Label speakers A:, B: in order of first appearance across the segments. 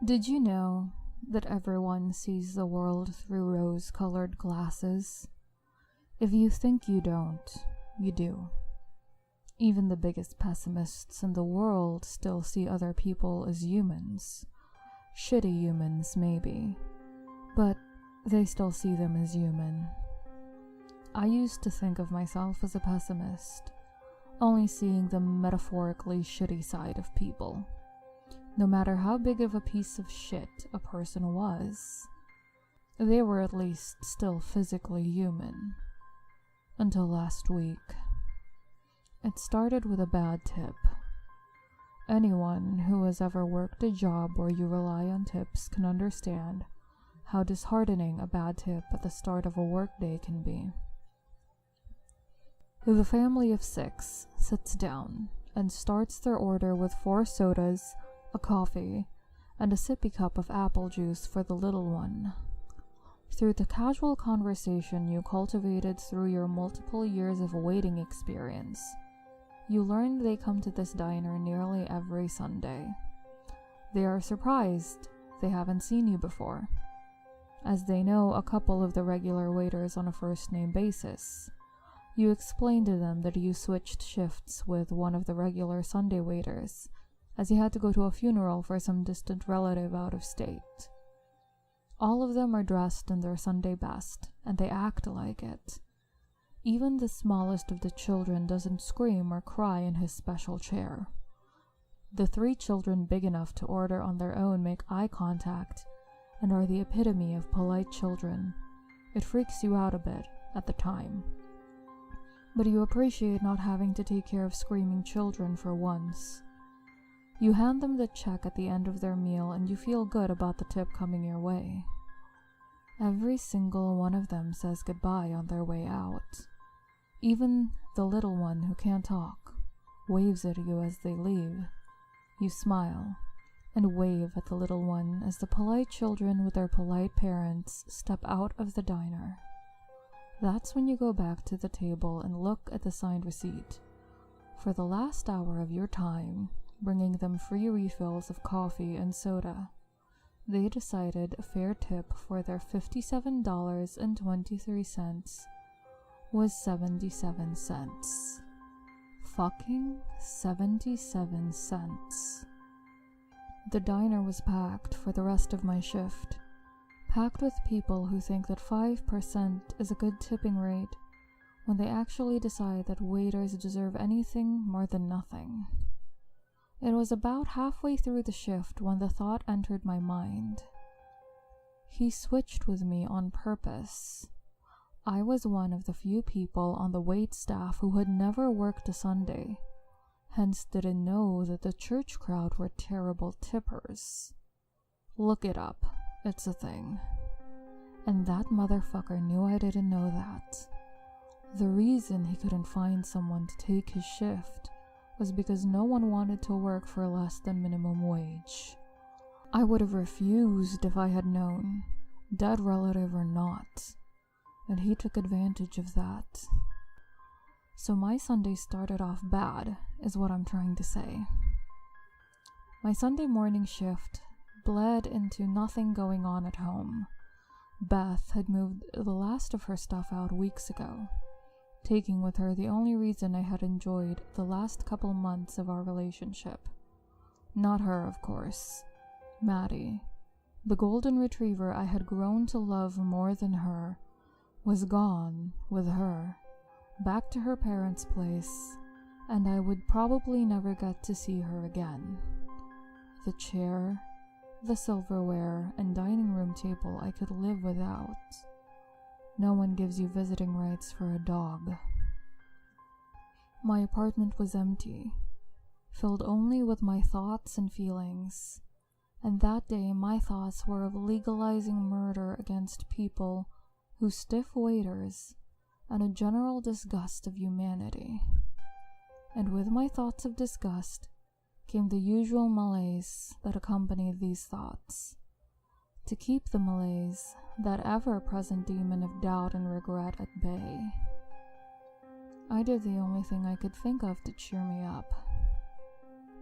A: Did you know that everyone sees the world through rose-colored glasses? If you think you don't, you do. Even the biggest pessimists in the world still see other people as humans. Shitty humans, maybe, but they still see them as human. I used to think of myself as a pessimist, only seeing the metaphorically shitty side of people. No matter how big of a piece of shit a person was, they were at least still physically human. Until last week. It started with a bad tip. Anyone who has ever worked a job where you rely on tips can understand how disheartening a bad tip at the start of a workday can be. The family of 6 sits down and starts their order with 4 sodas, a coffee, and a sippy cup of apple juice for the little one. Through the casual conversation you cultivated through your multiple years of waiting experience, you learned they come to this diner nearly every Sunday. They are surprised they haven't seen you before, as they know a couple of the regular waiters on a first-name basis. You explain to them that you switched shifts with one of the regular Sunday waiters, as he had to go to a funeral for some distant relative out of state. All of them are dressed in their Sunday best, and they act like it. Even the smallest of the children doesn't scream or cry in his special chair. The 3 children big enough to order on their own make eye contact and are the epitome of polite children. It freaks you out a bit at the time, but you appreciate not having to take care of screaming children for once. You hand them the check at the end of their meal and you feel good about the tip coming your way. Every single one of them says goodbye on their way out. Even the little one who can't talk waves at you as they leave. You smile and wave at the little one as the polite children with their polite parents step out of the diner. That's when you go back to the table and look at the signed receipt. For the last hour of your time, bringing them free refills of coffee and soda, they decided a fair tip for their $57.23 was 77 cents. Fucking 77 cents. The diner was packed for the rest of my shift, packed with people who think that 5% is a good tipping rate when they actually decide that waiters deserve anything more than nothing. It was about halfway through the shift when the thought entered my mind. He switched with me on purpose. I was one of the few people on the wait staff who had never worked a Sunday, hence didn't know that the church crowd were terrible tippers. Look it up, it's a thing. And that motherfucker knew I didn't know that. The reason he couldn't find someone to take his shift was because no one wanted to work for less than minimum wage. I would have refused if I had known, dead relative or not, and he took advantage of that. So my Sunday started off bad, is what I'm trying to say. My Sunday morning shift bled into nothing going on at home. Beth had moved the last of her stuff out weeks ago, taking with her the only reason I had enjoyed the last couple months of our relationship. Not her, of course. Maddie, the golden retriever I had grown to love more than her, was gone with her, back to her parents' place, and I would probably never get to see her again. The chair, the silverware, and dining room table I could live without. No one gives you visiting rights for a dog. My apartment was empty, filled only with my thoughts and feelings, and that day my thoughts were of legalizing murder against people who stiff waiters and a general disgust of humanity. And with my thoughts of disgust came the usual malaise that accompanied these thoughts. To keep the malaise, that ever-present demon of doubt and regret at bay, I did the only thing I could think of to cheer me up.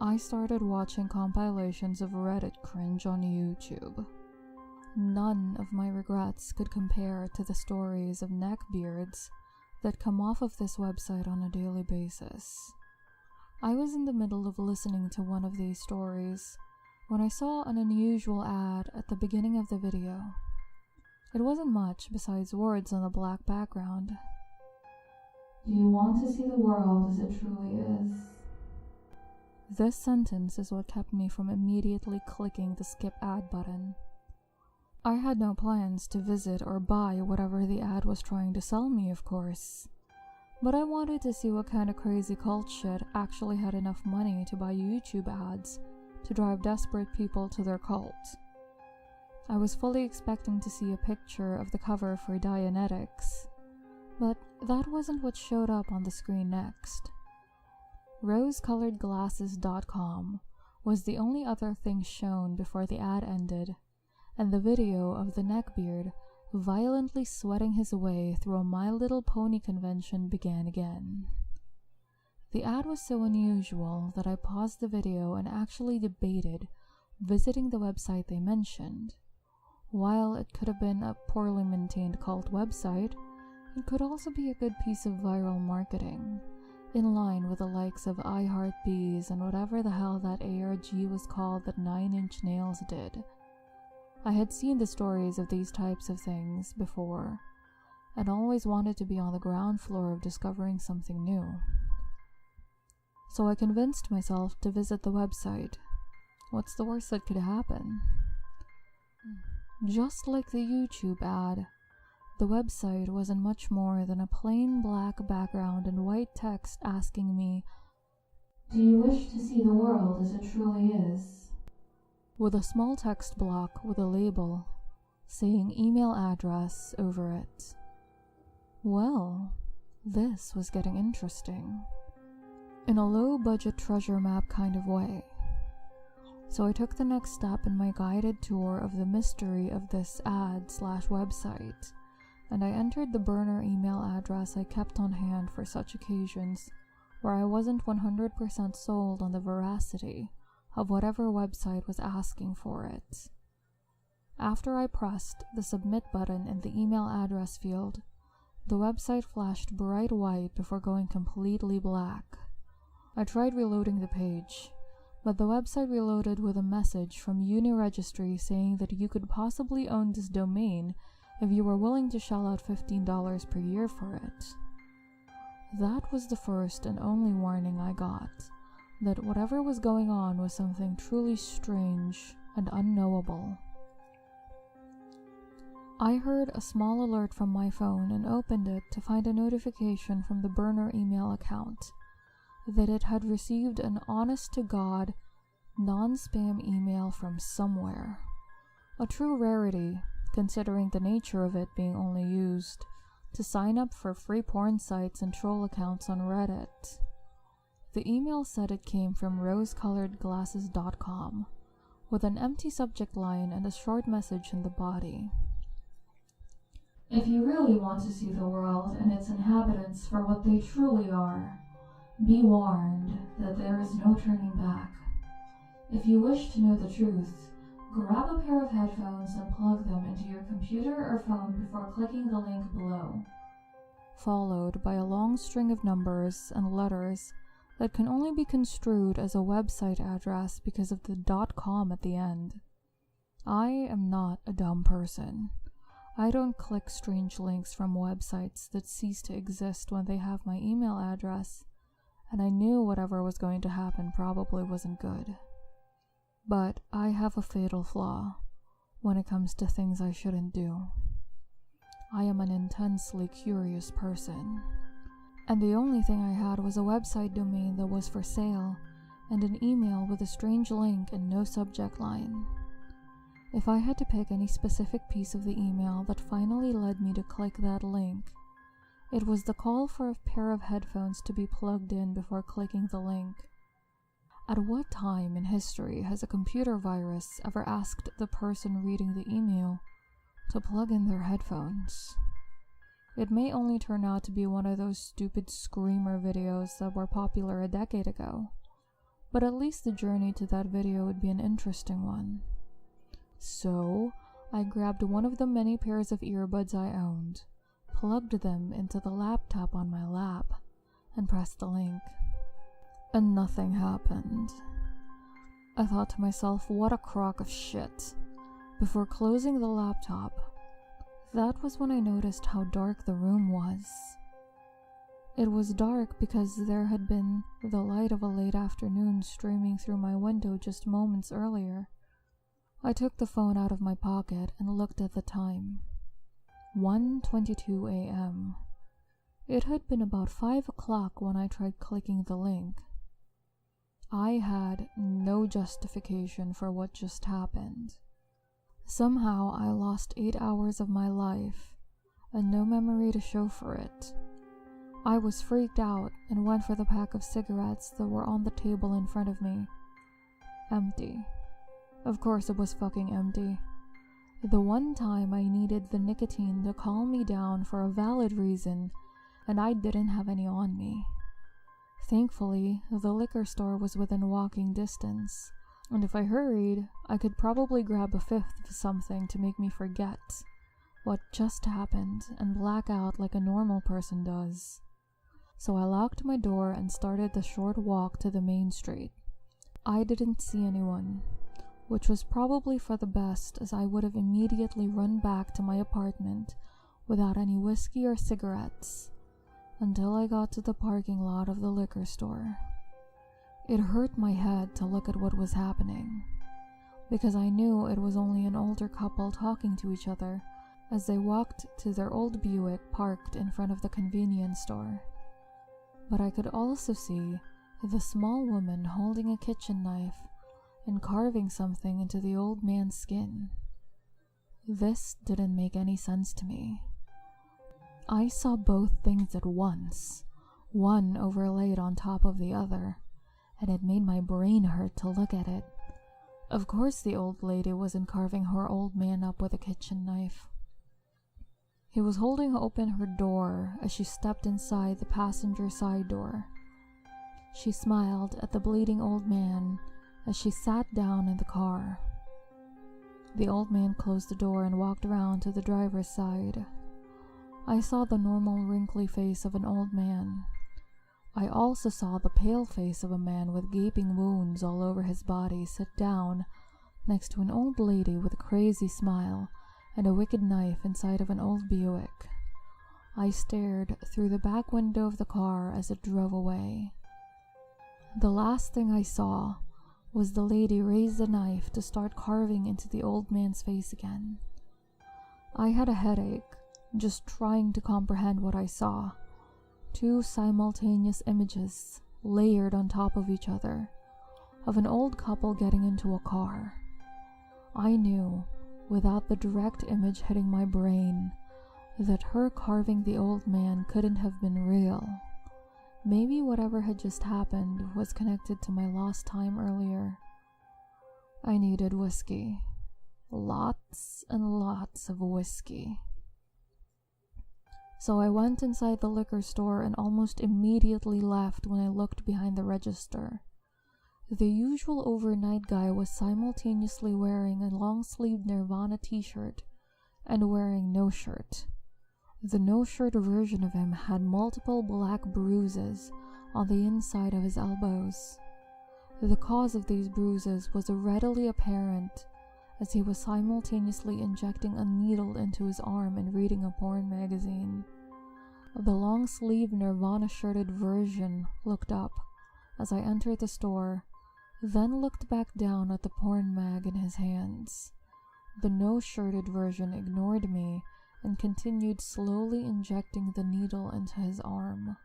A: I started watching compilations of Reddit cringe on YouTube. None of my regrets could compare to the stories of neckbeards that come off of this website on a daily basis. I was in the middle of listening to one of these stories when I saw an unusual ad at the beginning of the video. It wasn't much besides words on a black background. "Do you want to see the world as it truly is?" This sentence is what kept me from immediately clicking the skip ad button. I had no plans to visit or buy whatever the ad was trying to sell me, of course, but I wanted to see what kind of crazy cult shit actually had enough money to buy YouTube ads to drive desperate people to their cult. I was fully expecting to see a picture of the cover for Dianetics, but that wasn't what showed up on the screen next. Rosecoloredglasses.com was the only other thing shown before the ad ended, and the video of the neckbeard violently sweating his way through a My Little Pony convention began again. The ad was so unusual that I paused the video and actually debated visiting the website they mentioned. While it could have been a poorly maintained cult website, it could also be a good piece of viral marketing, in line with the likes of I Heart Bees and whatever the hell that ARG was called that 9 Inch Nails did. I had seen the stories of these types of things before, and always wanted to be on the ground floor of discovering something new. So I convinced myself to visit the website. What's the worst that could happen? Just like the YouTube ad, the website wasn't much more than a plain black background and white text asking me, "Do you wish to see the world as it truly is?" with a small text block with a label saying email address over it. Well, this was getting interesting, in a low-budget treasure map kind of way. So I took the next step in my guided tour of the mystery of this ad/website, and I entered the burner email address I kept on hand for such occasions where I wasn't 100% sold on the veracity of whatever website was asking for it. After I pressed the submit button in the email address field, the website flashed bright white before going completely black. I tried reloading the page, but the website reloaded with a message from Uniregistry saying that you could possibly own this domain if you were willing to shell out $15 per year for it. That was the first and only warning I got, that whatever was going on was something truly strange and unknowable. I heard a small alert from my phone and opened it to find a notification from the burner email account that it had received an honest-to-God, non-spam email from somewhere. A true rarity, considering the nature of it being only used to sign up for free porn sites and troll accounts on Reddit. The email said it came from rosecoloredglasses.com, with an empty subject line and a short message in the body. "If you really want to see the world and its inhabitants for what they truly are, be warned that there is no turning back. If you wish to know the truth, grab a pair of headphones and plug them into your computer or phone before clicking the link below." Followed by a long string of numbers and letters that can only be construed as a website address because of the .com at the end. I am not a dumb person. I don't click strange links from websites that cease to exist when they have my email address, and I knew whatever was going to happen probably wasn't good. But I have a fatal flaw when it comes to things I shouldn't do. I am an intensely curious person, and the only thing I had was a website domain that was for sale and an email with a strange link and no subject line. If I had to pick any specific piece of the email that finally led me to click that link, it was the call for a pair of headphones to be plugged in before clicking the link. At what time in history has a computer virus ever asked the person reading the email to plug in their headphones? It may only turn out to be one of those stupid screamer videos that were popular a decade ago, but at least the journey to that video would be an interesting one. So, I grabbed one of the many pairs of earbuds I owned, plugged them into the laptop on my lap, and pressed the link. And nothing happened. I thought to myself, what a crock of shit. Before closing the laptop, that was when I noticed how dark the room was. It was dark because there had been the light of a late afternoon streaming through my window just moments earlier. I took the phone out of my pocket and looked at the time. 1:22 a.m. It had been about 5 o'clock when I tried clicking the link. I had no justification for what just happened. Somehow I lost 8 hours of my life, and no memory to show for it. I was freaked out and went for the pack of cigarettes that were on the table in front of me. Empty. Of course it was fucking empty. The one time I needed the nicotine to calm me down for a valid reason, and I didn't have any on me. Thankfully, the liquor store was within walking distance, and if I hurried, I could probably grab a fifth of something to make me forget what just happened and black out like a normal person does. So I locked my door and started the short walk to the main street. I didn't see anyone, which was probably for the best, as I would have immediately run back to my apartment without any whiskey or cigarettes until I got to the parking lot of the liquor store. It hurt my head to look at what was happening, because I knew it was only an older couple talking to each other as they walked to their old Buick parked in front of the convenience store. But I could also see the small woman holding a kitchen knife and carving something into the old man's skin. This didn't make any sense to me. I saw both things at once, one overlaid on top of the other, and it made my brain hurt to look at it. Of course the old lady wasn't carving her old man up with a kitchen knife. He was holding open her door as she stepped inside the passenger side door. She smiled at the bleeding old man as she sat down in the car. The old man closed the door and walked around to the driver's side. I saw the normal wrinkly face of an old man. I also saw the pale face of a man with gaping wounds all over his body sit down next to an old lady with a crazy smile and a wicked knife inside of an old Buick. I stared through the back window of the car as it drove away. The last thing I saw was the lady raise the knife to start carving into the old man's face again. I had a headache just trying to comprehend what I saw. Two simultaneous images layered on top of each other of an old couple getting into a car. I knew, without the direct image hitting my brain, that her carving the old man couldn't have been real. Maybe whatever had just happened was connected to my lost time earlier. I needed whiskey. Lots and lots of whiskey. So I went inside the liquor store and almost immediately left when I looked behind the register. The usual overnight guy was simultaneously wearing a long-sleeved Nirvana t-shirt and wearing no shirt. The no-shirt version of him had multiple black bruises on the inside of his elbows. The cause of these bruises was readily apparent as he was simultaneously injecting a needle into his arm and reading a porn magazine. The long-sleeved Nirvana-shirted version looked up as I entered the store, then looked back down at the porn mag in his hands. The no-shirted version ignored me and continued slowly injecting the needle into his arm.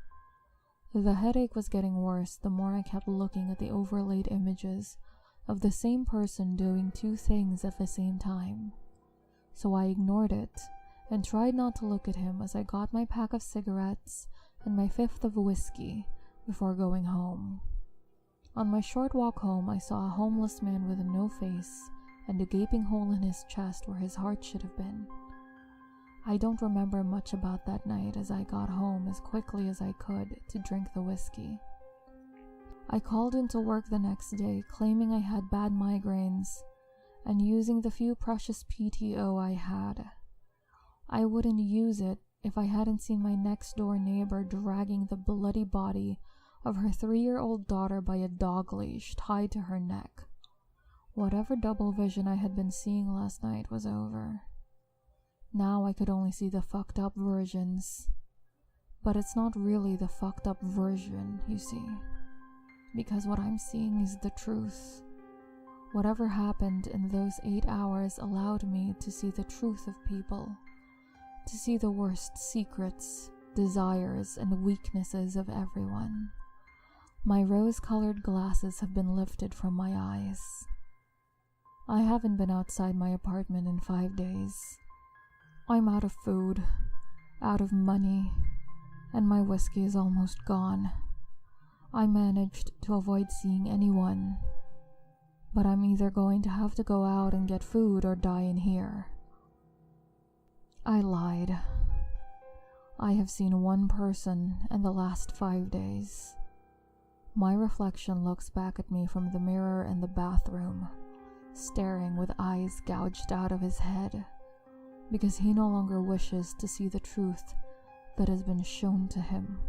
A: The headache was getting worse the more I kept looking at the overlaid images of the same person doing two things at the same time. So I ignored it and tried not to look at him as I got my pack of cigarettes and my fifth of whiskey before going home. On my short walk home, I saw a homeless man with a no face and a gaping hole in his chest where his heart should have been. I don't remember much about that night as I got home as quickly as I could to drink the whiskey. I called into work the next day claiming I had bad migraines and using the few precious PTO I had. I wouldn't use it if I hadn't seen my next-door neighbor dragging the bloody body of her 3-year-old daughter by a dog leash tied to her neck. Whatever double vision I had been seeing last night was over. Now I could only see the fucked up versions. But it's not really the fucked up version, you see. Because what I'm seeing is the truth. Whatever happened in those 8 hours allowed me to see the truth of people. To see the worst secrets, desires, and weaknesses of everyone. My rose-colored glasses have been lifted from my eyes. I haven't been outside my apartment in 5 days. I'm out of food, out of money, and my whiskey is almost gone. I managed to avoid seeing anyone, but I'm either going to have to go out and get food or die in here. I lied. I have seen one person in the last 5 days. My reflection looks back at me from the mirror in the bathroom, staring with eyes gouged out of his head, because he no longer wishes to see the truth that has been shown to him.